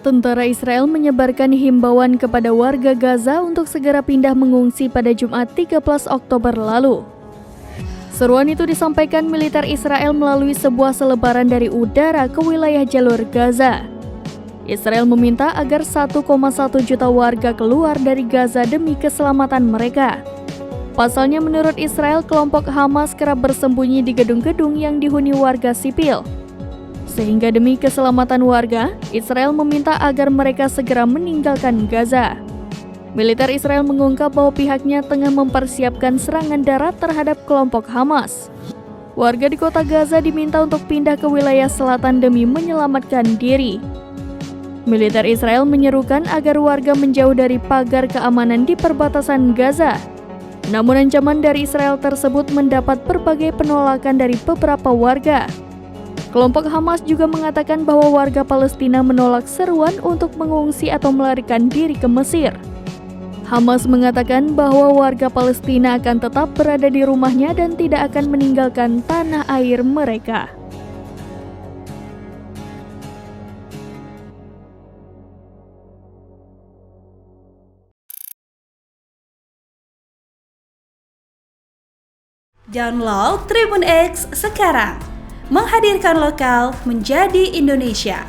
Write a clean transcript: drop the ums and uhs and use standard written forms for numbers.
Tentara Israel menyebarkan himbauan kepada warga Gaza untuk segera pindah mengungsi pada Jumat 13 Oktober lalu. Seruan itu disampaikan militer Israel melalui sebuah selebaran dari udara ke wilayah jalur Gaza. Israel meminta agar 1,1 juta warga keluar dari Gaza demi keselamatan mereka. Pasalnya menurut Israel, kelompok Hamas kerap bersembunyi di gedung-gedung yang dihuni warga sipil. Sehingga demi keselamatan warga, Israel meminta agar mereka segera meninggalkan Gaza. Militer Israel mengungkap bahwa pihaknya tengah mempersiapkan serangan darat terhadap kelompok Hamas. Warga di kota Gaza diminta untuk pindah ke wilayah selatan demi menyelamatkan diri. Militer Israel menyerukan agar warga menjauh dari pagar keamanan di perbatasan Gaza. Namun ancaman dari Israel tersebut mendapat berbagai penolakan dari beberapa warga. Kelompok Hamas juga mengatakan bahwa warga Palestina menolak seruan untuk mengungsi atau melarikan diri ke Mesir. Hamas mengatakan bahwa warga Palestina akan tetap berada di rumahnya dan tidak akan meninggalkan tanah air mereka. Download Tribun X sekarang, menghadirkan lokal menjadi Indonesia.